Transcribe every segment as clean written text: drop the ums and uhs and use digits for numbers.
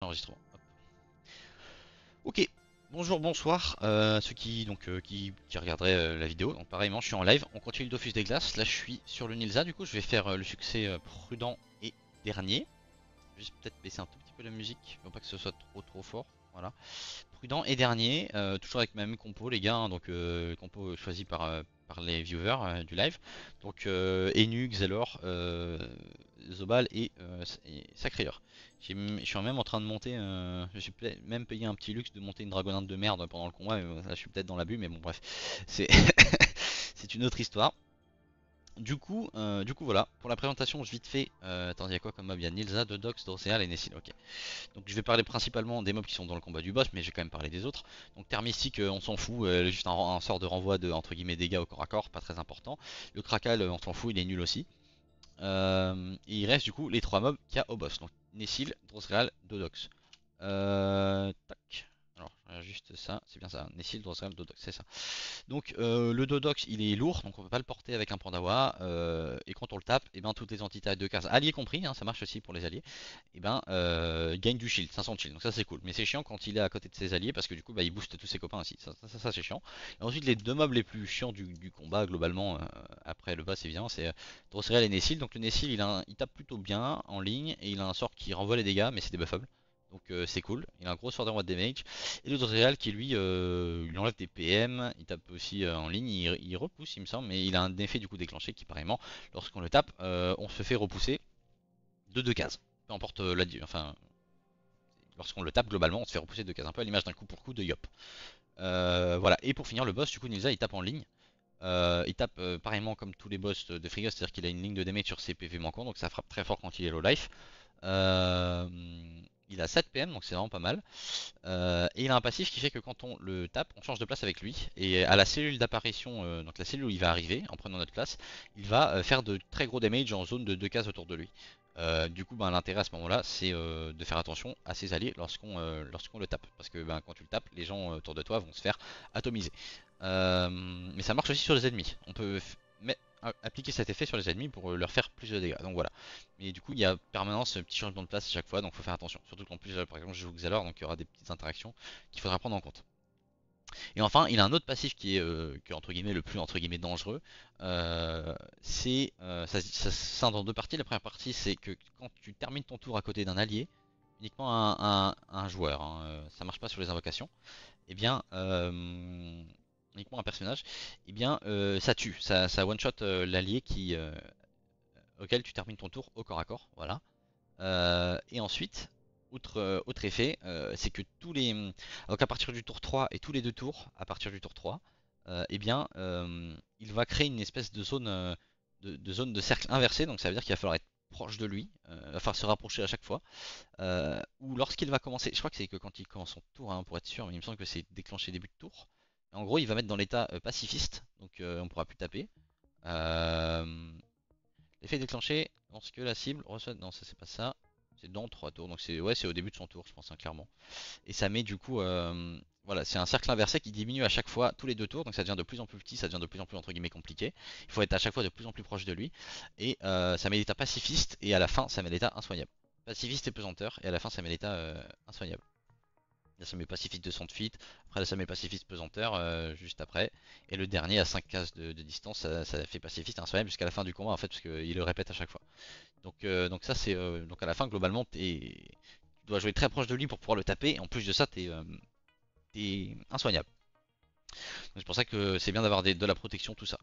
l'enregistrement. Hop. Ok, bonjour, bonsoir, ceux qui regarderaient la vidéo. Donc pareillement, je suis en live, on continue le Dofus des Glaces. Là je suis sur le Nilsa, du coup je vais faire le succès prudent et dernier. Je vais juste peut-être baisser un tout petit peu la musique, pour pas que ce soit trop fort. Voilà. Prudent et dernier, toujours avec ma même compo les gars, hein, donc compo choisi par les viewers du live. Donc Enu, Xelor, Zobal et Sacrieur. Je suis même en train de monter, je suis même payé un petit luxe de monter une dragoninde de merde pendant le combat, mais là je suis peut-être dans l'abus, mais bon bref, c'est c'est une autre histoire. Du coup voilà, pour la présentation, je vite fait, attendez, il y a quoi comme mob? Il y a Nilsa, Dodox, Dorseal et Nessil, ok. Donc je vais parler principalement des mobs qui sont dans le combat du boss, mais je vais quand même parler des autres. Donc Terre Mystique, on s'en fout, juste un sort de renvoi de entre guillemets dégâts au corps à corps, pas très important. Le Krakal, on s'en fout, il est nul aussi. Et il reste du coup les trois mobs qu'il y a au boss. Donc Nessil, Drosreal, Dodox. Tac. Alors, juste ça, c'est bien ça. Nessil, Drosreal, Dodox, c'est ça. Donc le Dodox il est lourd, donc on peut pas le porter avec un Pandawa. Et quand on le tape, et ben toutes les entités de cases, alliés compris, hein, ça marche aussi pour les alliés, et ben il gagne du shield, 500 de shield. Donc ça c'est cool. Mais c'est chiant quand il est à côté de ses alliés parce que du coup bah, il booste tous ses copains aussi. Ça, c'est chiant. Et ensuite les deux mobs les plus chiants du combat globalement après le boss évidemment c'est Droserial et Nessil. Donc le Nessil il tape plutôt bien en ligne et il a un sort qui renvoie les dégâts mais c'est débufffable. Donc c'est cool, il a un gros sort d'envoi de damage. Et le Dodreal qui lui il enlève des PM, il tape aussi en ligne, il repousse il me semble, mais il a un effet du coup déclenché qui pareillement, lorsqu'on le tape, on se fait repousser de 2 cases. Peu importe enfin, lorsqu'on le tape globalement on se fait repousser de 2 cases, un peu à l'image d'un coup pour coup de Yop. Voilà, et pour finir le boss, du coup Nilsa il tape en ligne. Il tape pareillement comme tous les boss de Frigos, c'est-à-dire qu'il a une ligne de damage sur ses PV manquants, donc ça frappe très fort quand il est low life. Euh, il a 7 PM, donc c'est vraiment pas mal. Et il a un passif qui fait que quand on le tape, on change de place avec lui. Et à la cellule d'apparition, donc la cellule où il va arriver, en prenant notre classe, il va faire de très gros damage en zone de 2 cases autour de lui. Du coup, ben, l'intérêt à ce moment-là, c'est de faire attention à ses alliés lorsqu'on le tape. Parce que ben, quand tu le tapes, les gens autour de toi vont se faire atomiser. Mais ça marche aussi sur les ennemis. On peut appliquer cet effet sur les ennemis pour leur faire plus de dégâts. Donc voilà. Mais du coup, il y a permanence ce petit changement de place à chaque fois, donc faut faire attention. Surtout qu'en plus, par exemple, je joue Xalor, donc il y aura des petites interactions qu'il faudra prendre en compte. Et enfin, il a un autre passif qui est entre guillemets le plus entre guillemets dangereux. Ça se scinde en deux parties. La première partie, c'est que quand tu termines ton tour à côté d'un allié, uniquement un joueur, hein, ça marche pas sur les invocations, et bien uniquement un personnage, et bien ça tue, ça one shot l'allié auquel tu termines ton tour au corps à corps, voilà. Et ensuite, autre effet, c'est que donc à partir du tour 3 et tous les deux tours, à partir du tour 3, eh bien, il va créer une espèce de zone, de zone de cercle inversé, donc ça veut dire qu'il va falloir être proche de lui, enfin se rapprocher à chaque fois, ou lorsqu'il va commencer, je crois que c'est que quand il commence son tour, hein, pour être sûr, mais il me semble que c'est déclenché début de tour. En gros, il va mettre dans l'état pacifiste, donc on pourra plus taper. Euh, L'effet déclenché lorsque la cible reçoit. Non, ça c'est pas ça. C'est dans 3 tours. Donc c'est, ouais, c'est au début de son tour, je pense, hein, clairement. Et ça met du coup. Voilà, c'est un cercle inversé qui diminue à chaque fois tous les deux tours. Donc ça devient de plus en plus petit, ça devient de plus en plus entre guillemets compliqué. Il faut être à chaque fois de plus en plus proche de lui. Et ça met l'état pacifiste. Et à la fin, ça met l'état insoignable. Pacifiste et pesanteur. Et à la fin, ça met l'état insoignable. Là ça met pacifiste de feet, après là ça met pacifiste pesanteur juste après. Et le dernier à 5 cases de distance, ça fait pacifiste insoignable jusqu'à la fin du combat en fait, parce qu'il le répète à chaque fois. Donc ça c'est donc à la fin globalement tu dois jouer très proche de lui pour pouvoir le taper. Et en plus de ça t'es insoignable. C'est pour ça que c'est bien d'avoir de la protection tout ça.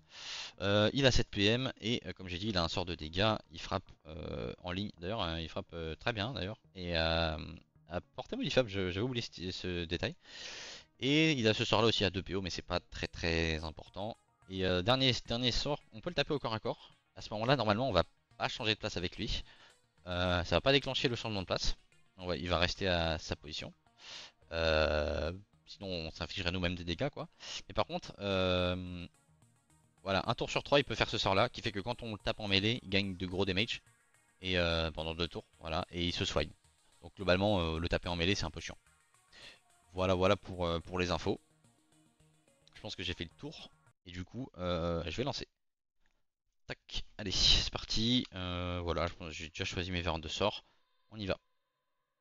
Il a 7 PM et comme j'ai dit il a un sort de dégâts. Il frappe en ligne d'ailleurs, hein, il frappe très bien d'ailleurs. Et à portée modifiable, j'avais oublié ce détail. Et il a ce sort là aussi à 2 PO mais c'est pas très important. Et dernier sort, on peut le taper au corps à corps. À ce moment là normalement on va pas changer de place avec lui. Ça va pas déclencher le changement de place. Il va rester à sa position. Euh, Sinon on s'infligerait nous-mêmes des dégâts quoi. Mais par contre, voilà, un tour sur 3 il peut faire ce sort là qui fait que quand on le tape en mêlée, il gagne de gros damage. Et pendant 2 tours, voilà, et il se soigne. Donc globalement, le taper en mêlée c'est un peu chiant. Voilà pour les infos. Je pense que j'ai fait le tour. Et du coup, je vais lancer. Tac, allez, c'est parti. Voilà, j'ai déjà choisi mes variantes de sorts. On y va.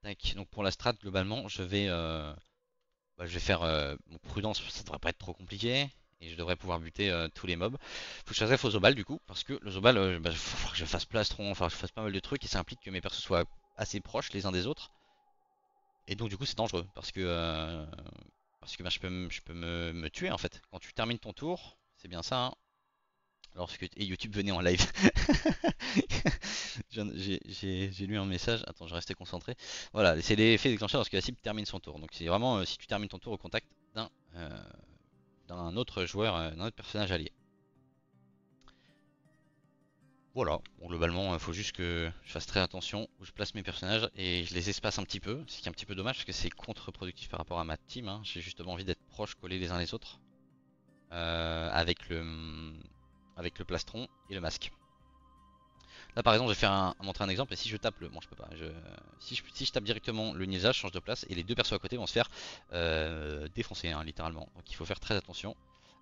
Tac. Donc pour la strat, globalement, je vais faire mon prudence, ça devrait pas être trop compliqué. Et je devrais pouvoir buter tous les mobs. Faut que je fasse gaffe au Zobal du coup, parce que le Zobal, faut que je fasse plastron, enfin je fasse pas mal de trucs et ça implique que mes persos soient assez proches les uns des autres. Et donc du coup c'est dangereux, parce que bah, je peux me tuer en fait. Quand tu termines ton tour, c'est bien ça, hein. Et YouTube venait en live. J'ai lu un message. Attends, je vais rester concentré. Voilà, c'est l'effet déclencheur lorsque la cible termine son tour. Donc c'est vraiment si tu termines ton tour au contact euh, d'un autre joueur, d'un autre personnage allié. Voilà, bon, globalement, il faut juste que je fasse très attention où je place mes personnages et je les espace un petit peu, ce qui est un petit peu dommage parce que c'est contre-productif par rapport à ma team, hein. J'ai justement envie d'être proche, collés les uns les autres, avec le plastron et le masque. Là par exemple, je vais montrer un exemple et si je tape le... Bon, je peux pas. Si je tape directement le Nilsa, je change de place et les deux persos à côté vont se faire défoncer, hein, littéralement. Donc il faut faire très attention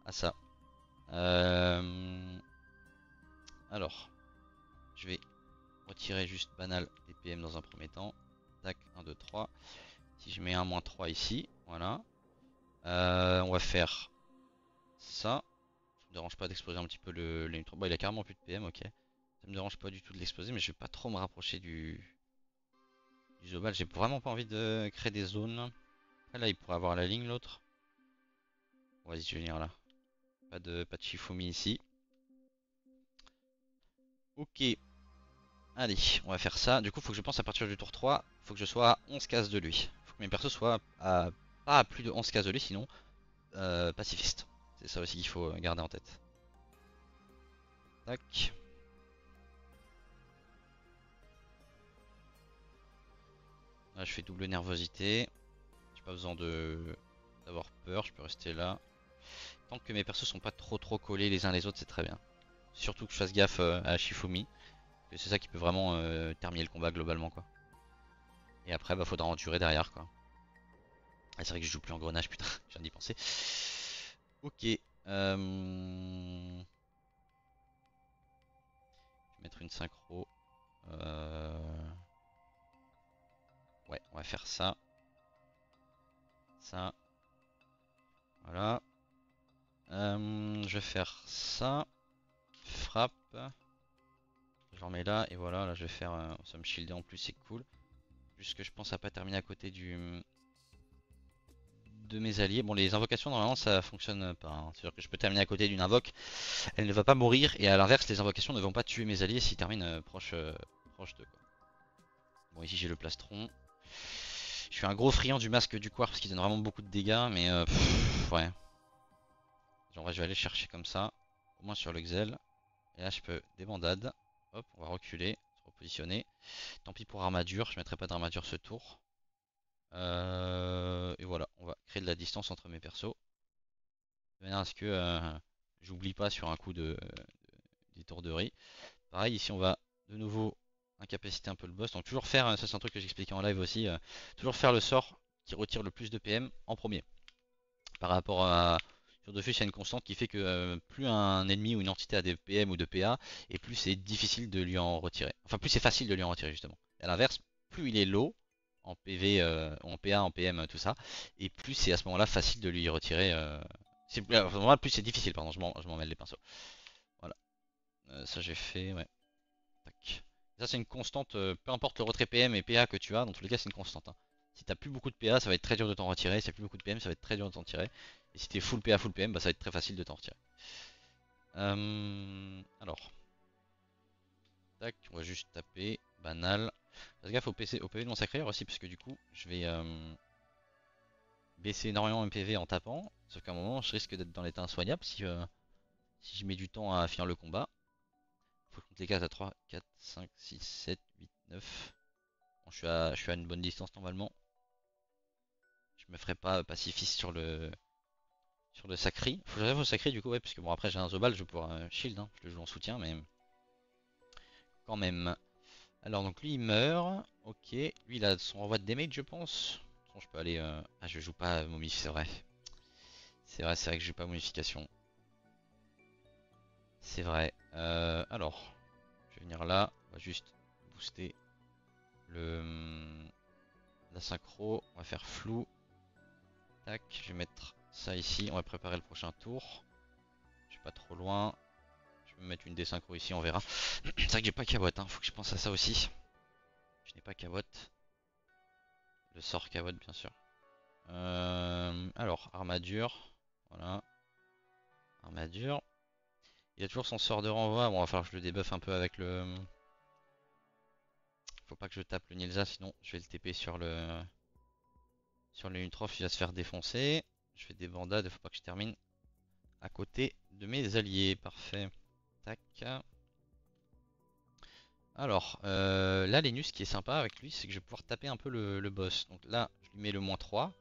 à ça. Alors, je vais retirer juste banal des PM dans un premier temps. Tac, 1, 2, 3. Si je mets un -3 ici, voilà. On va faire ça. Ça me dérange pas d'exploser un petit peu le Bon, il a carrément plus de PM, ok. Ça me dérange pas du tout de l'exploser, mais je vais pas trop me rapprocher du Zobal. J'ai vraiment pas envie de créer des zones. Après, là, il pourrait avoir la ligne, l'autre. Vas-y, je vais venir là. Pas de Shifumi ici. Ok. Allez, on va faire ça. Du coup, faut que je pense à partir du tour 3. Faut que je sois à 11 cases de lui. Faut que mes persos soient pas à plus de 11 cases de lui, sinon pacifiste. C'est ça aussi qu'il faut garder en tête. Tac. Là, je fais double nervosité. J'ai pas besoin d'avoir peur, je peux rester là. Tant que mes persos sont pas trop collés les uns les autres, c'est très bien. Surtout que je fasse gaffe à Shifumi. C'est ça qui peut vraiment terminer le combat globalement, quoi. Et après, bah, faudra endurer derrière, quoi. Ah, c'est vrai que je joue plus en grenage, putain, je viens d'y penser. Ok. Je vais mettre une synchro. Ouais, on va faire ça. Ça. Voilà. Je vais faire ça. Frappe. Je remets là. Et voilà, là je vais faire. Ça me shielder en plus, c'est cool. Juste que je pense à pas terminer à côté de mes alliés. Bon, les invocations, normalement, ça fonctionne pas, hein. C'est-à-dire que je peux terminer à côté d'une invoque. Elle ne va pas mourir. Et à l'inverse, les invocations ne vont pas tuer mes alliés s'ils terminent proche d'eux, quoi. Bon, ici j'ai le plastron. Je suis un gros friand du masque du Quark parce qu'il donne vraiment beaucoup de dégâts. Mais ouais. En vrai, je vais aller chercher comme ça. Au moins sur le Xel. Et là, je peux des bandades. Hop, on va reculer, se repositionner. Tant pis pour armadure, je mettrai pas d'armadure ce tour. Et voilà, on va créer de la distance entre mes persos. De manière à ce que j'oublie pas sur un coup d'étourderie. Pareil, ici on va de nouveau incapaciter un peu le boss. Donc toujours faire, ça c'est un truc que j'expliquais en live aussi, toujours faire le sort qui retire le plus de PM en premier. Par rapport à... Sur Dofus, il y a une constante qui fait que plus un ennemi ou une entité a des PM ou de PA, et plus c'est difficile de lui en retirer. Enfin, plus c'est facile de lui en retirer justement. Et à l'inverse, plus il est low en PV, en PA, en PM, tout ça, et plus c'est à ce moment-là facile de lui retirer. À ce moment-là, plus c'est difficile, pardon, je m'en mêle les pinceaux. Voilà. Ça j'ai fait, ouais. Tac. Ça c'est une constante, peu importe le retrait PM et PA que tu as, dans tous les cas c'est une constante, hein. Si t'as plus beaucoup de PA, ça va être très dur de t'en retirer. Si t'as plus beaucoup de PM, ça va être très dur de t'en tirer. Et si t'es full PA, full PM, bah, ça va être très facile de t'en retirer. Alors, tac, on va juste taper banal. Fais gaffe au PV de mon sacré aussi, parce que du coup, je vais baisser énormément mon PV en tapant. Sauf qu'à un moment, je risque d'être dans l'état insoignable si je mets du temps à finir le combat. Faut que je compte les cases à 3, 4, 5, 6, 7, 8, 9. Bon, je suis à une bonne distance normalement. Je me ferai pas pacifiste sur le sacré. Faut que j'arrive au sacré du coup, ouais, parce que bon, après j'ai un Zobal, je vais pouvoir shield, hein. Je le joue en soutien, mais quand même. Alors, donc lui il meurt. Ok, lui il a son renvoi de damage, je pense. Bon, je peux aller. Ah, je joue pas momif, c'est vrai. C'est vrai que je joue pas momification. C'est vrai. Alors, je vais venir là. On va juste booster le. la synchro, on va faire flou. Tac, je vais mettre ça ici, on va préparer le prochain tour. Je suis pas trop loin. Je vais mettre une désynchro ici, on verra. C'est vrai que j'ai pas cabotte, hein. Faut que je pense à ça aussi. Je n'ai pas cabotte. Le sort cabotte bien sûr. Alors, armadure. Voilà. Armadure. Il a toujours son sort de renvoi. Bon, il va falloir que je le débuffe un peu avec le... Faut pas que je tape le Nilza, sinon je vais le TP sur le... Sur le Unitrof, il va se faire défoncer. Je fais des bandades, faut pas que je termine à côté de mes alliés. Parfait. Tac. Alors, là, Lenus, qui est sympa avec lui, c'est que je vais pouvoir taper un peu le boss. Donc là, je lui mets le -3.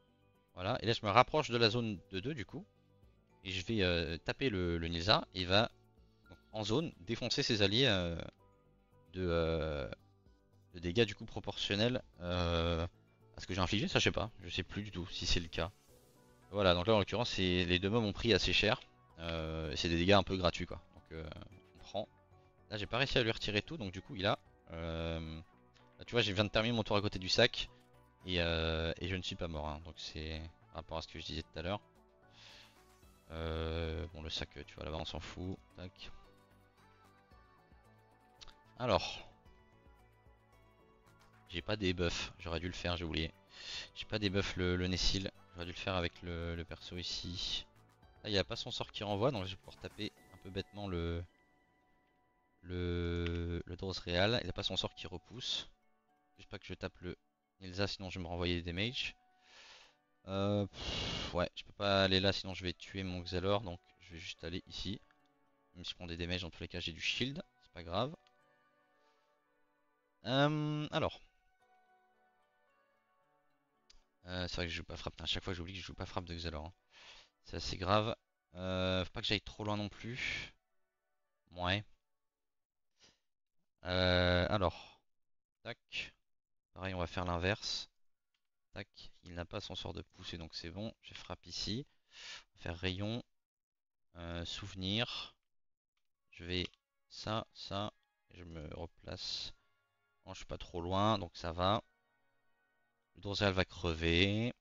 Voilà. Et là, je me rapproche de la zone de 2 du coup. Et je vais taper le Nilza. Et il va, donc, en zone, défoncer ses alliés de, euh, de dégâts du coup proportionnels à ce que j'ai infligé. Ça, je sais pas. Je sais plus du tout si c'est le cas. Voilà, donc là, en l'occurrence, les deux mobs ont pris assez cher. C'est des dégâts un peu gratuits, quoi. Donc, on prend. Là, j'ai pas réussi à lui retirer tout, donc du coup, il a... là, tu vois, je viens de terminer mon tour à côté du sac. Et je ne suis pas mort, hein. Donc c'est par rapport à ce que je disais tout à l'heure. Bon, le sac, tu vois, là-bas, on s'en fout. Tac. Alors, j'ai pas des buffs. J'aurais dû le faire, j'ai oublié. J'ai pas des buffs le Nessil. J'aurais dû le faire avec le perso ici. Là, il a pas son sort qui renvoie, donc je vais pouvoir taper un peu bêtement le Drosreal. Il a pas son sort qui repousse. Juste pas que je tape le Nilza, sinon je vais me renvoyer des mages. Ouais, je peux pas aller là, sinon je vais tuer mon Xalor, donc je vais juste aller ici. Même si je prends des damages, dans tous les cas j'ai du shield, c'est pas grave. Alors. C'est vrai que je joue pas frappe, à chaque fois j'oublie que je joue pas frappe de Xalor, hein. C'est assez grave. Faut pas que j'aille trop loin non plus. Ouais. Alors. Tac. Pareil, on va faire l'inverse. Tac. Il n'a pas son sort de poussée, donc c'est bon. Je frappe ici. On va faire rayon. Souvenir. Je vais ça, ça. Et je me replace. Non, je suis pas trop loin, donc ça va. Le Drosal va crever.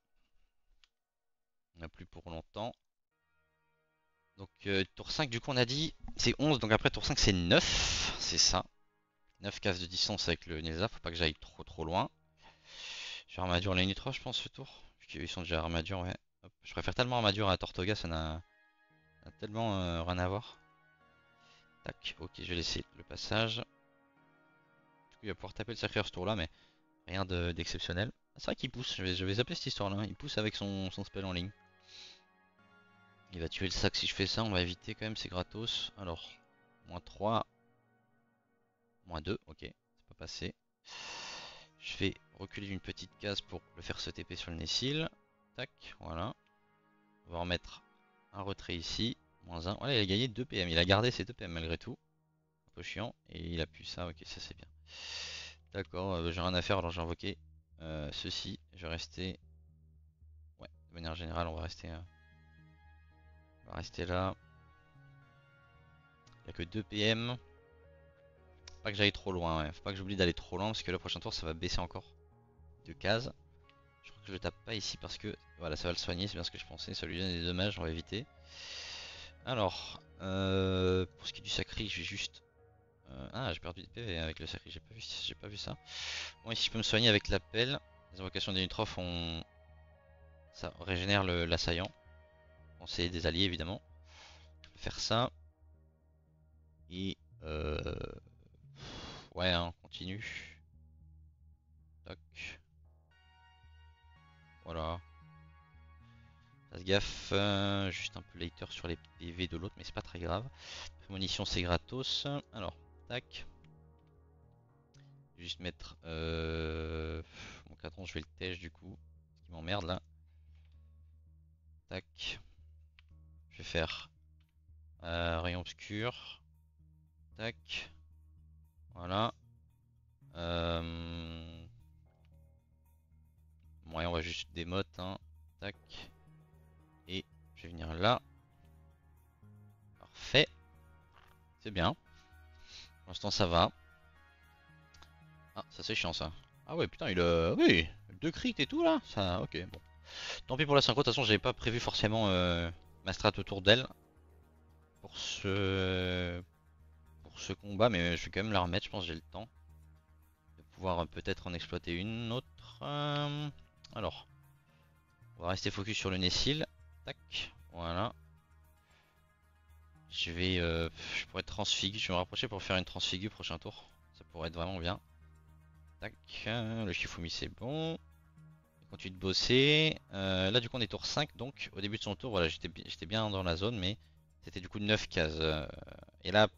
On n'a plus pour longtemps. Donc tour 5 du coup on a dit c'est 11, donc après tour 5 c'est 9. C'est ça. 9 cases de distance avec le Neza, faut pas que j'aille trop loin. Je vais armadure les Nitro je pense ce tour. Vu qu'ils sont déjà armadure, ouais. Hop. Je préfère tellement armadure à Tortoga, ça n'a tellement rien à voir. Tac, ok, je vais laisser le passage. Du coup il va pouvoir taper le sacré ce tour là, mais rien d'exceptionnel. C'est vrai qu'il pousse, je vais zapper cette histoire là. Il pousse avec son spell en ligne. Il va tuer le sac si je fais ça, on va éviter quand même, c'est gratos. Alors, -3, -2, ok, c'est pas passé. Je vais reculer d'une petite case pour le faire se TP sur le Nessil. Tac, voilà. On va remettre un retrait ici, -1. Voilà, il a gagné 2 PM, il a gardé ses 2 PM malgré tout. Un peu chiant, et il a pu ça, ok, ça c'est bien. D'accord, j'ai rien à faire, alors j'ai invoqué ceci. Je vais rester... Ouais, de manière générale, on va rester là. Il n'y a que 2 PM. Faut pas que j'aille trop loin, ouais. Faut pas que j'oublie d'aller trop loin parce que le prochain tour ça va baisser encore de cases. Je crois que je le tape pas ici parce que voilà, ça va le soigner, c'est bien ce que je pensais. Ça lui donne des dommages, on va éviter. Alors, pour ce qui est du sacri, je vais juste. Ah, j'ai perdu des PV avec le sacri, j'ai pas vu ça. Bon, ici je peux me soigner avec l'appel. Les invocations des Nutrophes ça régénère l'assaillant. Bon, c'est des alliés évidemment. Je peux faire ça. Et ouais, hein, on continue. Tac. Voilà. Fasse gaffe, juste un peu later sur les PV de l'autre, mais c'est pas très grave. Prémonition c'est gratos. Alors, tac. Juste mettre mon cadran, je vais le tèche du coup. Ce qui m'emmerde là. Tac. Je vais faire rayon obscur. Tac. Voilà. Ouais, on va juste démote, hein. Tac. Et je vais venir là. Parfait. C'est bien. Pour l'instant ça va. Ah, ça c'est chiant ça. Ah ouais, putain, il a... Oui, 2 crits et tout là. Ça, ok, bon. Tant pis pour la synchro, de toute façon, j'avais pas prévu forcément ma strat autour d'elle pour ce combat, mais je vais quand même la remettre, je pense que j'ai le temps de pouvoir peut-être en exploiter une autre. Alors, on va rester focus sur le Nessil. Tac, voilà. Je pourrais transfig, je vais me rapprocher pour faire une transfigu prochain tour. Ça pourrait être vraiment bien. Tac, le Shifumi c'est bon. Il continue de bosser. Là du coup on est tour 5, donc au début de son tour, voilà, j'étais bien dans la zone, mais c'était du coup 9 cases. Et là,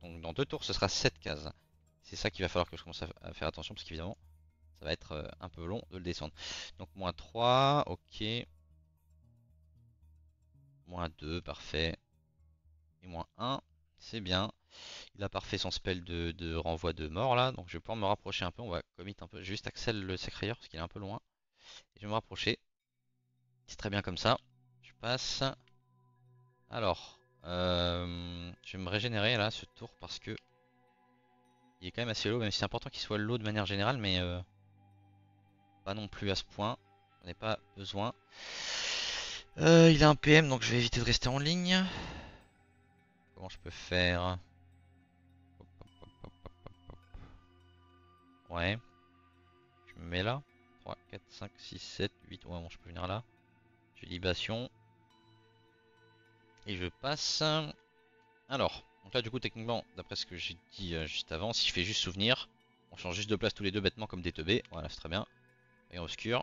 donc, dans 2 tours, ce sera 7 cases. C'est ça qu'il va falloir que je commence à faire attention, parce qu'évidemment, ça va être un peu long de le descendre. Donc moins 3, ok. Moins 2, parfait. Et moins 1, c'est bien. Il a parfait son spell de renvoi de mort là, donc je vais pouvoir me rapprocher un peu. On va commit un peu, juste accèle le sacrailleur parce qu'il est un peu loin. Et je vais me rapprocher. C'est très bien comme ça. Je passe. Alors, je vais me régénérer là ce tour parce que il est quand même assez low, même si c'est important qu'il soit low de manière générale, mais pas non plus à ce point. On n'est pas besoin. Il a un PM, donc je vais éviter de rester en ligne. Comment je peux faire? Hop, hop, hop, hop, hop, hop. Ouais, je me mets là. 3, 4, 5, 6, 7, 8. Ouais, bon, je peux venir là. Je libation. Et je passe. Alors, donc là, du coup, techniquement, d'après ce que j'ai dit juste avant, si je fais juste souvenir, on change juste de place tous les deux bêtement comme des teubés. Voilà, c'est très bien. Et obscur.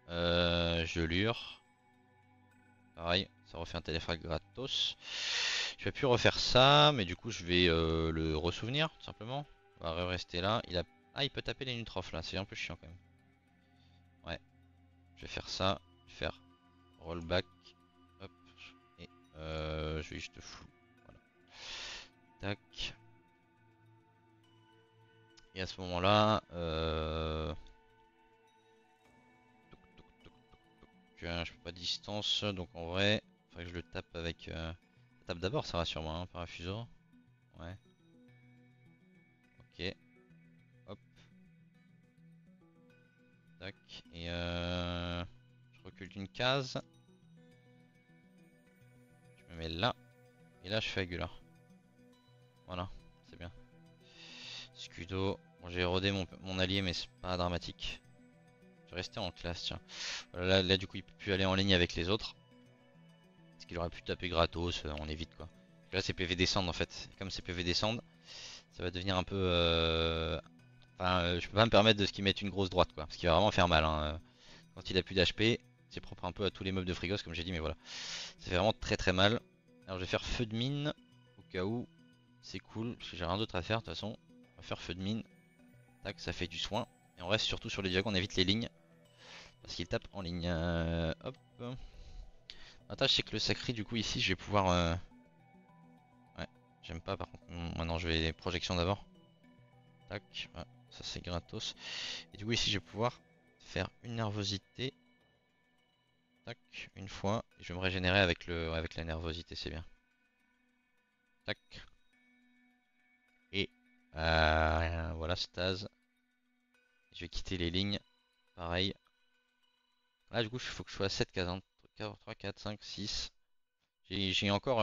Gelure. Pareil, ça refait un téléphrac gratos. Je vais plus refaire ça, mais du coup, je vais le ressouvenir, tout simplement. On va rester là. Ah, il peut taper les nutrophes là, c'est un peu chiant quand même. Ouais, je vais faire ça. Je vais faire rollback. Hop. Et je vais juste flou. Voilà. Tac. Et à ce moment-là, je peux pas distance, donc en vrai, il faudrait que je le tape avec. Tape d'abord, ça rassure moi, hein, par un fuseau. Ouais. Ok. Hop. Tac. Et je recule d'une case. Je me mets là. Et là, je fais Aguilar. Voilà, c'est bien. Scudo. Bon, j'ai rodé mon allié, mais c'est pas dramatique. Je vais rester en classe, tiens. Voilà, là, du coup, il peut plus aller en ligne avec les autres. Parce qu'il aurait pu taper gratos, on évite quoi. Là, c'est PV descendre en fait. Et comme c'est PV descendre, ça va devenir un peu. Enfin, je peux pas me permettre de ce qu'il mette une grosse droite quoi. Parce qu'il va vraiment faire mal. Hein. Quand il a plus d'HP, c'est propre un peu à tous les mobs de Frigos, comme j'ai dit, mais voilà. Ça fait vraiment très très mal. Alors, je vais faire feu de mine. Au cas où. C'est cool, parce que j'ai rien d'autre à faire de toute façon. On va faire feu de mine. Tac, ça fait du soin. Et on reste surtout sur les diagonales, on évite les lignes. Parce qu'il tape en ligne. Hop. L'avantage c'est que le sacré du coup ici je vais pouvoir... Ouais, j'aime pas par contre. Maintenant je vais projection d'abord. Tac, ouais, ça c'est gratos. Et du coup ici je vais pouvoir faire une nervosité. Tac, une fois. Et je vais me régénérer avec la nervosité, c'est bien. Tac. Et voilà, stase. Je vais quitter les lignes. Pareil. Là du coup il faut que je sois à 7 cases. 3, 4, 5, 6. J'ai encore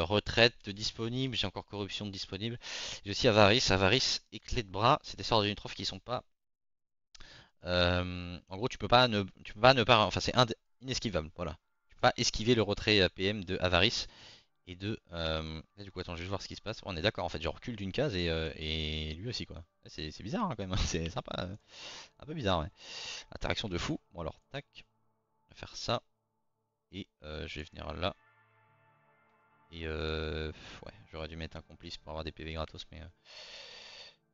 retraite disponible, j'ai encore corruption disponible. J'ai aussi avarice. Avarice et clé de bras, c'est des sortes de nutrophes qui sont pas. En gros, tu peux pas ne pas. Enfin, c'est inesquivable. Voilà. Tu peux pas esquiver le retrait PM de avarice et de. Là, du coup, attends, je vais voir ce qui se passe. On est d'accord. En fait, je recule d'une case et lui aussi quoi. C'est bizarre hein, quand même. C'est sympa. Un peu bizarre. Ouais. Interaction de fou. Bon alors, tac. On va faire ça et je vais venir là. Et ouais, j'aurais dû mettre un complice pour avoir des PV gratos, mais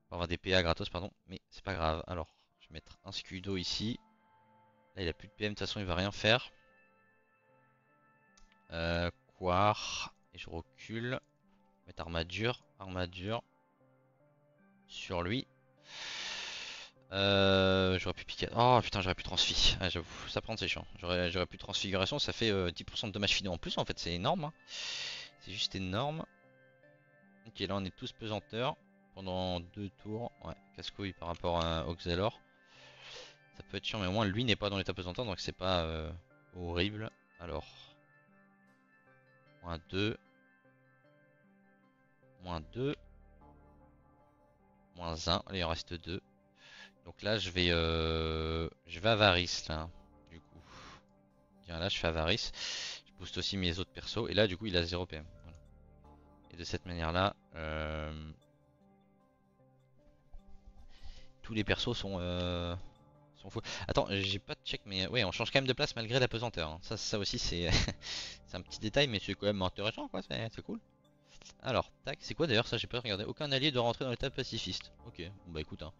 pour avoir des PA gratos, pardon, mais c'est pas grave. Alors, je vais mettre un Scudo ici. Là, il a plus de PM, de toute façon, il va rien faire. Quar, et je recule. Mettre armadure sur lui. J'aurais pu piquer. Oh putain, j'aurais pu transfi. Ah, j'avoue, ça prend, c'est chiant. J'aurais pu transfiguration, ça fait 10% de dommages finaux en plus, en fait, c'est énorme. Hein. C'est juste énorme. Ok, là on est tous pesanteur. pendant 2 tours. Ouais, casse-couille par rapport au Xelor. Ça peut être chiant, mais au moins lui n'est pas dans l'état pesanteur, donc c'est pas horrible. Alors, moins 2, moins 2, moins 1. Allez, il en reste 2. Donc là, je vais avarice là. Du coup, tiens, là, je fais avarice. Je booste aussi mes autres persos. Et là, du coup, il a 0 PM. Voilà. Et de cette manière-là, tous les persos sont fous. Attends, j'ai pas de check, mais ouais, on change quand même de place malgré la pesanteur. Hein. Ça aussi, c'est c'est un petit détail, mais c'est quand même intéressant, quoi. C'est cool. Alors, tac, c'est quoi d'ailleurs ça? J'ai pas regardé. Aucun allié doit rentrer dans l'état pacifiste. Ok, bon bah écoute, hein.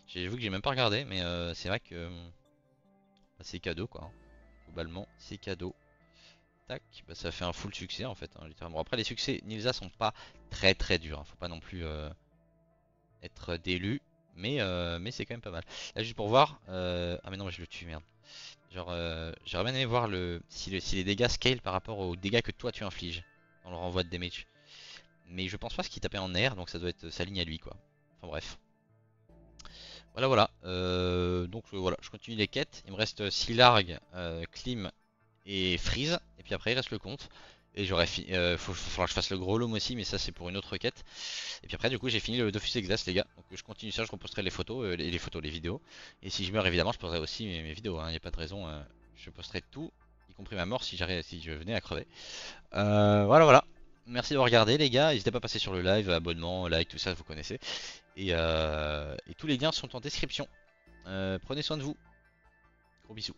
J'avoue que j'ai même pas regardé, mais c'est vrai que bah, c'est cadeau, quoi. Hein. Globalement, c'est cadeau. Tac, bah ça fait un full succès en fait, hein, littéralement. Après, les succès Nilsa sont pas très durs. Hein. Faut pas non plus être d'élu. Mais c'est quand même pas mal. Là, juste pour voir. Ah, mais non, je le tue, merde. Genre, j'aurais bien aimé voir si les dégâts scale par rapport aux dégâts que toi tu infliges dans le renvoi de damage. Mais je pense pas ce qu'il tapait en air, donc ça doit être sa ligne à lui, quoi. Enfin bref. Voilà. Donc voilà, je continue les quêtes. Il me reste Silarg, Klim et Freeze. Et puis après, il reste le compte. Et j'aurais fini. Faudra que je fasse le gros loom aussi, mais ça c'est pour une autre quête. Et puis après, du coup, j'ai fini le Dofus Exas, les gars. Donc je continue ça, je reposterai les photos, les vidéos. Et si je meurs, évidemment, je posterai aussi mes vidéos. Il n'y a pas de raison. Je posterai tout, y compris ma mort si je venais à crever. Voilà. Merci d'avoir regardé, les gars. N'hésitez pas à passer sur le live, abonnement, like, tout ça, vous connaissez. Et tous les liens sont en description. Prenez soin de vous. Gros bisous.